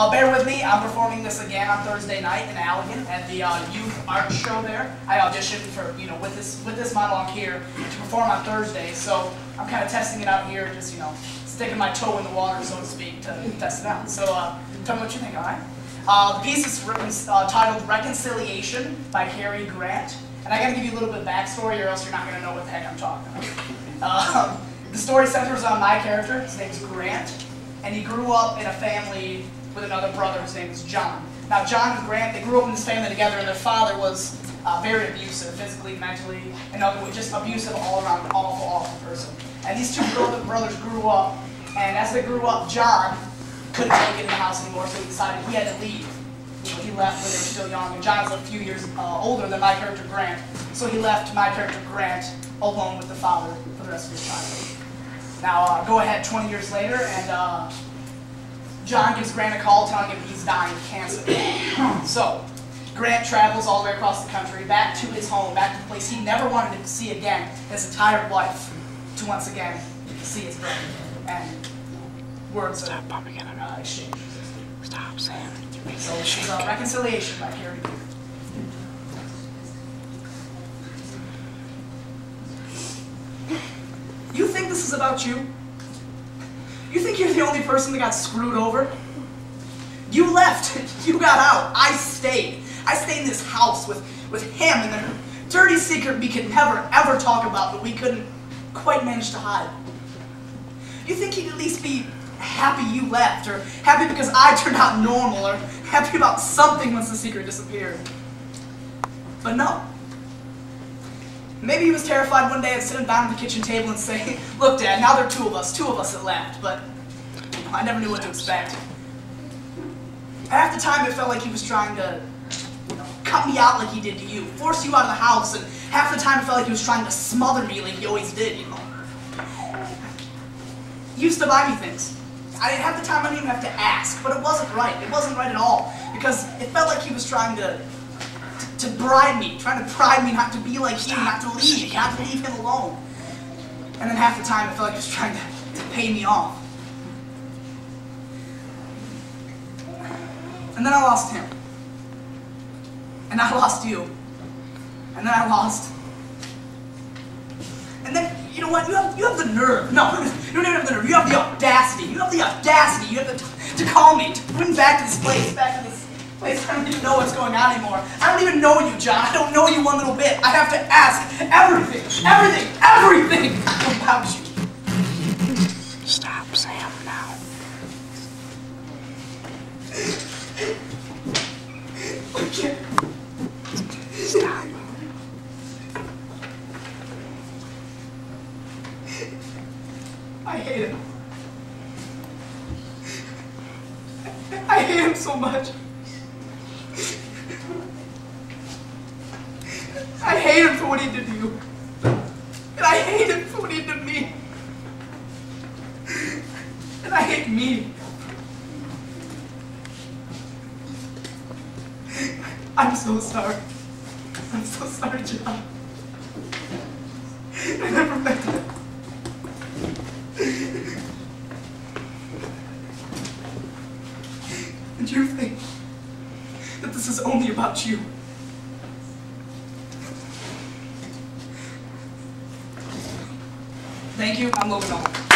Bear with me, I'm performing this again on Thursday night in Allegan at the youth art show there. I auditioned for, with this monologue here to perform on Thursday, so I'm kind of testing it out here, just, sticking my toe in the water, so to speak, to test it out. So tell me what you think, all right? The piece is titled Reconciliation by Cary Grant, and I gotta give you a little bit of backstory or else you're not gonna know what the heck I'm talking about. The story centers on my character. His name's Grant, and he grew up in a family with another brother. His name is John. Now, John and Grant, they grew up in this family together, and their father was very abusive, physically, mentally, and other ways, just abusive all around, awful person. And these two brothers grew up, and as they grew up, John couldn't take it in the house anymore, so he decided he had to leave. He left when they were still young, and John's a few years older than my character Grant, so he left my character Grant alone with the father for the rest of his childhood. Now, go ahead 20 years later, and John gives Grant a call telling him he's dying of cancer. So, Grant travels all the way across the country, back to his home, back to the place he never wanted to see again his entire life, to once again see his brother. And words of exchange. Stop, Sam. So, this is Reconciliation by Cary Grant. You think this is about you? You think you're the only person that got screwed over? You left. You got out. I stayed. I stayed in this house with him and the dirty secret we could never, ever talk about, but we couldn't quite manage to hide. You think he'd at least be happy you left, or happy because I turned out normal, or happy about something once the secret disappeared. But no. Maybe he was terrified one day of sitting down at the kitchen table and saying, "Look, Dad, now there are two of us that left," but I never knew what to expect. Half the time it felt like he was trying to cut me out like he did to you, force you out of the house, and half the time it felt like he was trying to smother me like he always did, He used to buy me things. Half the time I didn't even have to ask, but it wasn't right. It wasn't right at all, because it felt like he was trying to bribe me, trying to bribe me not to be like him, not to leave him alone. And then half the time it felt like he was trying to pay me off. And then I lost him. And I lost you. And then I lost. And then, you know what, you have the nerve. No, you don't even have the nerve. You have the audacity. You have to call me, to bring back to this place, I don't even know what's going on anymore. I don't even know you, John. I don't know you one little bit. I have to ask everything about you. Stop, Sam, now. Okay. Stop. I hate him. I hate him so much. I hate him for what he did to you. And I hate him for what he did to me. And I hate me. I'm so sorry. I'm so sorry, John. I never meant it. And you think that this is only about you. Thank you. I'm Logan Noble.